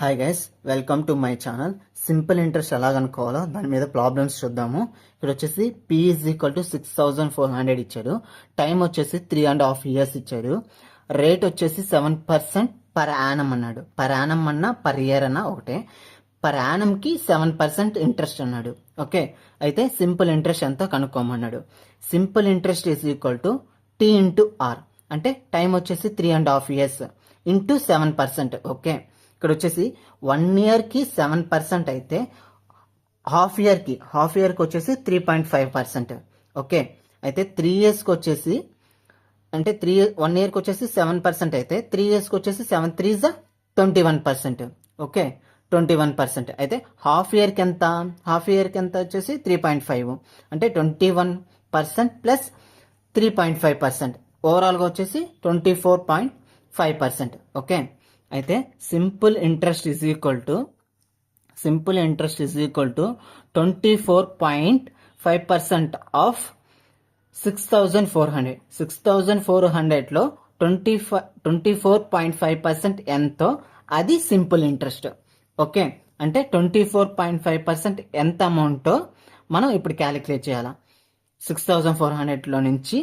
Hi guys, welcome to my channel. Simple interest ఎలా కనుక్కోవాలో దాని మీద ప్రాబ్లమ్స్ చూద్దాము. ఇక్కడ వచ్చేసి P ఈజ్ ఈక్వల్ టు 6400 ఇచ్చాడు. టైం వచ్చేసి 3.5 years ఇచ్చాడు. రేట్ వచ్చేసి 7% పర్ యానం అన్నాడు. పర్ యానం అన్నా పర్ ఇయర్ అన్నా ఒకటే. పర్ యానంకి 7% ఇంట్రెస్ట్ అన్నాడు. ఓకే, అయితే సింపుల్ ఇంట్రెస్ట్ ఎంతో కనుక్కోమన్నాడు. Simple interest is equal to T into R, అంటే టైం వచ్చేసి 3.5 years ఇంటూ 7%. ఓకే, ఇక్కడ వచ్చేసి 1 yearకి 7% అయితే హాఫ్ ఇయర్కి వచ్చేసి 3.5%. ఓకే, అయితే 3 yearsకి వచ్చేసి అంటే 1 yearకి వచ్చేసి 7% అయితే 3 yearsకి వచ్చేసి 7 3 21%. ఓకే, 21%. అయితే హాఫ్ ఇయర్కి ఎంత వచ్చేసి 3.5, అంటే 21% ప్లస్ 3.5%, ఓవరాల్గా వచ్చేసి 24.5%. ఓకే, అయితే simple interest is equal to 24.5% of 6400. 6400లో 24.5% ఎంతో అది సింపుల్ ఇంట్రెస్ట్. ఓకే, అంటే 24.5% ఎంత అమౌంటో మనం ఇప్పుడు క్యాలిక్యులేట్ చేయాలా. 6400లో నుంచి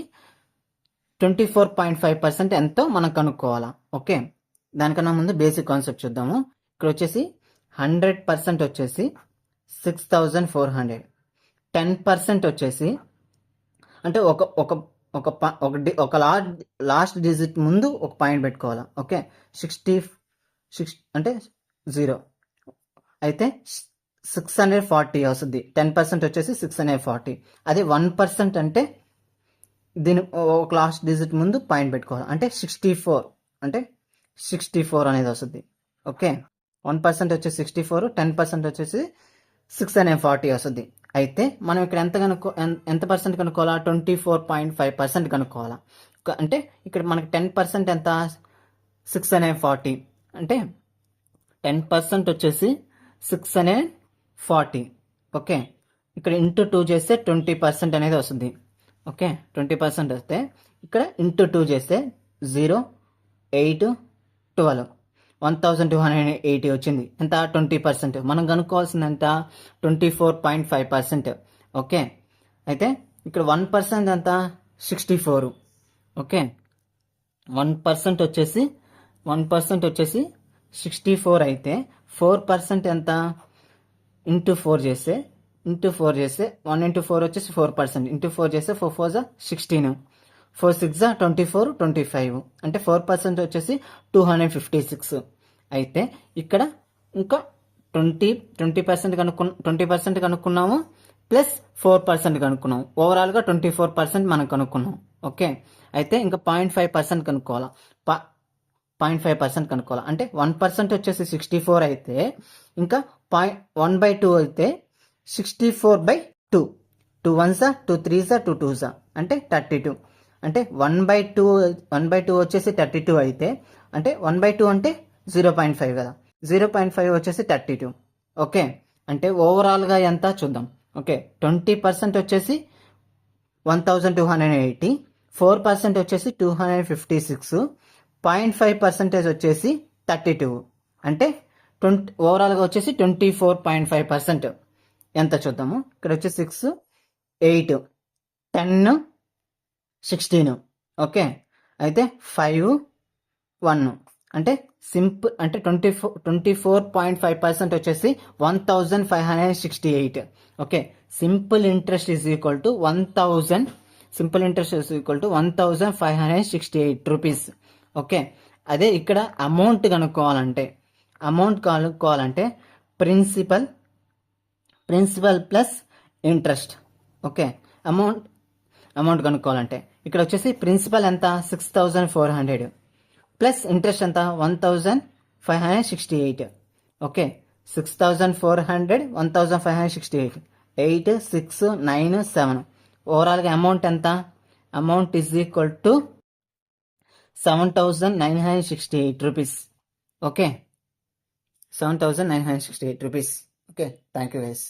24.5% ఎంతో మనం కనుక్కోవాలా. ఓకే, దానికన్నా ముందు బేసిక్ కాన్సెప్ట్ చూద్దాము. ఇక్కడ వచ్చేసి 100% వచ్చేసి 6400, 10% వచ్చేసి అంటే ఒక లాస్ట్ డిజిట్ ముందు ఒక పాయింట్ పెట్టుకోవాలా. ఓకే, 66 అంటే 0 అయితే 640 వస్తుంది. 10% వచ్చేసి 640. అదే 1% అంటే దీని ఒక లాస్ట్ డిజిట్ ముందు పాయింట్ పెట్టుకోవాలి, అంటే 64, అంటే 64 అనేది వస్తుంది. ఓకే, 1% వచ్చేసి 64, 10% వచ్చేసి 640 వస్తుంది. అయితే మనం ఇక్కడ ఎంత పర్సెంట్ కనుక్కోవాలా? 24.5% కనుక్కోవాలా. అంటే ఇక్కడ మనకి 10% ఎంత? 640, అంటే 10% వచ్చేసి 640. ఓకే, ఇక్కడ ఇంటూ 2 చేస్తే 20% అనేది వస్తుంది. ఓకే, 20% వస్తే ఇక్కడ ఇంటూ 2 చేస్తే 0 8 12 1280 వచ్చింది. ఎంత? 20%. మనం కనుక్కోవాల్సింది ఎంత? 24.5%. ఓకే, అయితే ఇక్కడ 1% ఎంత? 64. ఓకే, 1% వచ్చేసి 64 అయితే 4% ఎంత? ఇంటూ 4 చేస్తే 1 ఇంటూ 4 వచ్చేసి 4%, ఇంటూ 4 చేస్తే 4 4 16, 4 6 24 25, అంటే 4% వచ్చేసి 256. అయితే ఇక్కడ ఇంకా 20% కనుక్కున్నాము ప్లస్ 4% కనుక్కున్నాము. ఓవరాల్గా 24% మనం కనుక్కున్నాం. ఓకే, అయితే ఇంకా 0.5% కనుక్కోవాలా. 0.5% కనుక్కోవాలా, అంటే 1% వచ్చేసి 64 అయితే ఇంకా 1/2 అయితే 64/2. 2 1s 2 3s 2 2s, అంటే 32. అంటే 1/2 వచ్చేసి 32 అయితే, అంటే 1/2 అంటే 0.5 కదా. 0.5 వచ్చేసి 32. ఓకే, అంటే ఓవరాల్గా ఎంత చూద్దాం. ఓకే, 20% వచ్చేసి 1280, 4% వచ్చేసి 256, 0.5% వచ్చేసి 32, అంటే ఓవరాల్గా వచ్చేసి 24.5% ఎంత చూద్దాము. ఇక్కడ వచ్చి 6 8 10 16. ఓకే, అయితే 5 1, అంటే సింపుల్ అంటే 24.5% వచ్చేసి 1568. Okay, simple interest is equal to 1568 rupees. Okay, అదే ఇక్కడ అమౌంట్ కనుక్కోవాలంటే principal plus interest. Okay, amount కనుక్కోవాలంటే ఇక్కడ వచ్చేసి ప్రిన్సిపల్ ఎంత? 6400 ప్లస్ ఇంట్రెస్ట్ ఎంత? 1568. ఓకే, 6400 1568, 8 6 9 7. ఓవరాల్గా అమౌంట్ ఎంత? Amount is equal to 7968 rupees. Okay, 7968 rupees. Okay, thank you guys.